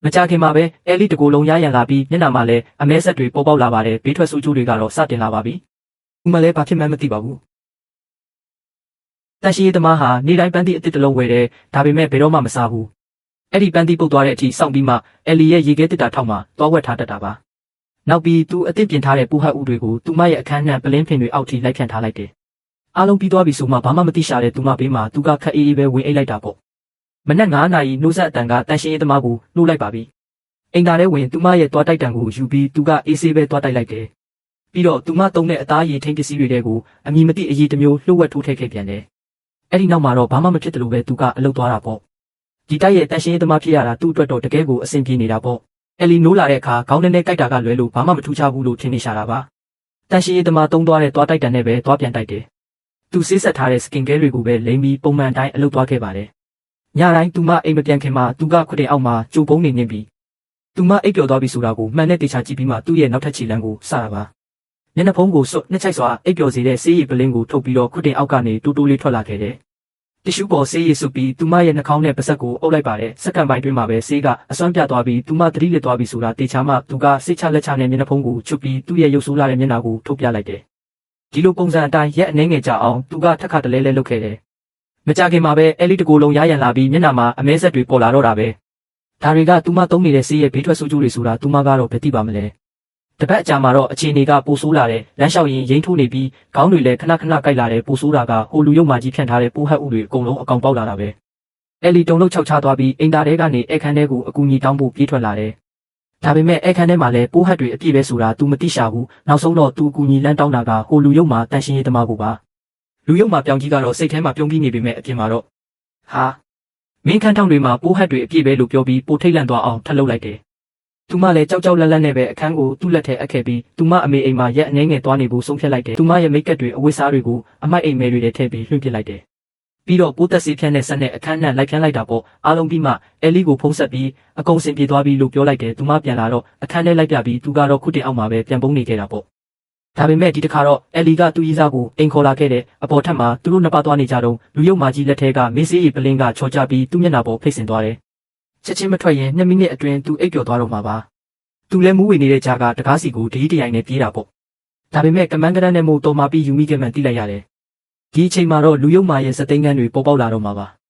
မကြခင်မှာပဲအဲလီတကူလုံးရရန်လာပြီးမျက်နှာမှာလည်းအမဲဆက်တွေပေါ်ပေါက်လာပါတယ်ဘေးထွက်ဆိုးကျိုးတွေကတော့စတင်လာပါပြီ။ဥမလဲဘာဖြစ်မှန်းမသိပါဘူး။တန်ရှင်းရေးသမားဟာနေတိုင်းပန်းသီးအစ်စ်တစ်လုံးဝယ်တယ်ဒါပေမဲ့ဘယ်တော့မှမစားဘူး။အဲ့ဒီပန်းသီးပုတ်သွားတဲ့အထိစောင့်ပြီးမှအဲလီရဲ့ရေခဲတစ်တာထောက်မှသွားဝက်ထားတတ်တာပါ။နောက်ပြီးသူအစ်စ်ပြင်ထားတဲ့ပူဟတ်ဥတွေကိုသူမရဲ့အခန်းနှံပလင်းဖင်တွေအောက်ထိလိုက်ဖြန့်ထားလိုက်တယ်။အားလုံးပြီးသွားပြီဆိုမှဘာမှမသိရှာတဲ့သူမဘေးမှာသူကခက်အေးအေးပဲဝင်အိတ်လိုက်တာပေါ့။မနက်9 နာရီနှိုးဆက်အတန်ကတန်ရှင်းရေးသမားကိုနှိုးလိုက်ပါပြီ။အိမ်သားထဲဝင်သူမရဲ့သွားတိုက်တံကိုယူပြီးသူကအေးဆေးပဲသွားတိုက်လိုက်တယ်။ပြီးတော့သူမတုံးတဲ့အသားရည်ထိန်ပစ္စည်းတွေတဲကိုအမီမသိအရေးတစ်မျိုးလှုပ်ဝက်ထိုးထည့်ခဲ့ပြန်တယ်။အဲ့ဒီနောက်မှာတော့ဘာမှမဖြစ်တယ်လို့ပဲသူကအလုပ်သွားတာပေါ့။ဒီတိုက်ရဲ့တန်ရှင်းရေးသမားဖြစ်ရတာသူ့အတွက်တော့တကယ်ကိုအဆင်ပြေနေတာပေါ့။အဲလီနိုးလာတဲ့အခါခေါင်းထဲနဲ့ကြိုက်တာကလွဲလို့ဘာမှမထူးခြားဘူးလို့ထင်နေရှာတာပါ။တန်ရှင်းရေးသမားတုံးသွားတဲ့သွားတိုက်တံနဲ့ပဲသွားပြန်တိုက်တယ်။သူဆေးဆက်ထားတဲ့စကင်ကဲတွေကိုပဲလိမ့်ပြီးပုံမှန်အတိုင်းအလုပ်သွားခဲ့ပါတယ်။ညတိုင်းသူမအိမ်မပြန်ခင်မှာသူကခွတ်တင်အောက်မှာကြိုပုံးနေနေပြီးသူမအိပ်ပျော်သွားပြီဆိုတာကိုမှန်တဲ့တေချာကြည့်ပြီးမှသူ့ရဲ့နောက်ထပ်ခြေလမ်းကိုစတာပါ။မျက်နှာဖုံးကိုစွတ်နှစ်ချိုက်စွာအိပ်ပျော်စေတဲ့ဆေးရည်ပလင်းကိုထုတ်ပြီးတော့ခွတ်တင်အောက်ကနေတိုးတိုးလေးထွက်လာခဲ့တယ်။တ िश ူးပေါ်ဆေးရည်စွပ်ပြီးသူမရဲ့နှာခေါင်းနဲ့ပါးစပ်ကိုအုပ်လိုက်ပါတယ်။စက္ကန့်ပိုင်းတွင်းမှာပဲဆေးကအစွမ်းပြသွားပြီးသူမသတိလစ်သွားပြီဆိုတာတေချာမှသူကစိတ်ချလက်ချနဲ့မျက်နှာဖုံးကိုချွတ်ပြီးသူ့ရဲ့ရုပ်ဆိုးလာတဲ့မျက်နှာကိုထုတ်ပြလိုက်တယ်။ဒီလိုပုံစံအတိုင်းရက်အနှဲငယ်ကြအောင်သူကထက်ခါတလဲလဲလုပ်ခဲ့တယ်။မကြခင်မှာပဲအဲလီတကူလုံးရရန်လာပြီးမျက်နှာမှာအမဲဆက်တွေပေါ်လာတော့တာပဲ။ဒါတွေကသူမသုံးနေတဲ့ဆေးရဲ့ဘေးထွက်ဆိုးကျိုးတွေဆိုတာသူမကတော့ဘယ်သိပါမလဲ။တပတ်အကြာမှာတော့အခြေအနေကပိုဆိုးလာတယ်။လမ်းလျှောက်ရင်ရိန်းထိုးနေပြီးခေါင်းတွေလည်းခဏခဏကိုက်လာတယ်ပိုဆိုးတာကဟိုလူရုပ်မာကြီးဖြန့်ထားတဲ့ပိုးဟက်ဥတွေအကုန်လုံးအကောင်ပေါက်လာတာပဲ။အဲလီတုံလုံးခြောက်ချသွားပြီးအိမ်သားထဲကနေအခန်းထဲကိုအကူကြီးတောင်းဖို့ပြေးထွက်လာတယ်။ဒါပေမဲ့အခန်းထဲမှာလည်းပိုးဟက်တွေအပြည့်ပဲဆိုတာသူမသိရှာဘူး။နောက်ဆုံးတော့သူအကူကြီးလမ်းတောင်းတာကဟိုလူရုပ်မာတန်ရှင်းရေးသမားကိုပါ။လူရုပ်မာပြောင်ကြီးကတော့စိတ်ထဲမှာပြုံးပြီးနေပေမဲ့အပြင်မှာတော့ဟာမင်းခန်းထောင်တွေမှာပိုးဟက်တွေအပြည့်ပဲလို့ပြောပြီးပိုထိတ်လန့်သွားအောင်ထပ်လုပ်လိုက်တယ်။သူမလည်းကြောက်ကြောက်လန့်လန့်နဲ့ပဲအခန်းကိုသူ့လက်ထဲအပ်ခဲ့ပြီးသူမအမေအိမ်မှာရက်အငဲငယ်သွားနေဖို့ဆုံးဖြတ်လိုက်တယ်။သူမရဲ့မိတ်ကပ်တွေအဝတ်စားတွေကိုအမိုက်အိမ်မဲတွေထဲထည့်ပြီးလွှင့်ပစ်လိုက်တယ်။ပြီးတော့ပိုးသက်စီးဖြန်းတဲ့ဆက်နဲ့အခန်းနှံလိုက်ဖြန်းလိုက်တာပေါ့။အားလုံးပြီးမှအဲလီကိုဖုံးဆက်ပြီးအကုန်စင်ပြေသွားပြီလို့ပြောလိုက်တယ်။သူမပြန်လာတော့အခန်းထဲလိုက်ပြပြီးသူကတော့ခုတင်အောက်မှာပဲပြန်ပုန်းနေခဲ့တာပေါ့။ဒါပေမဲ့ဒီတစ်ခါတော့အဲလီကသူ့ရီးစားကိုအိမ်ခေါ်လာခဲ့တဲ့အပေါ်ထပ်မှာသူတို့နှစ်ပါးသွားနေကြတော့လူရုပ်မာကြီးလက်ထဲကမေးစေးရီပလင်းကချော်ကြပြီးသူ့မျက်နှာပေါ်ဖိတ်ဆင်သွားတယ်။ချက်ချင်းမထွက်ရင်2 မိနစ်အတွင်းသူအိပ်ပျော်သွားတော့မှာပါ။သူလည်းမူးဝေနေတဲ့ကြားကတကားစီကိုဒီးတရိုင်နဲ့ပြေးတာပေါ့။ဒါပေမဲ့ကမန်းကရန်နဲ့မို့တော်မာပြီးယူမိခဲ့မှန်သိလိုက်ရတယ်။ဒီအချိန်မှာတော့လူရုပ်မာရဲ့စသိန်းကန်းတွေပေါ်ပေါက်လာတော့မှာပါ။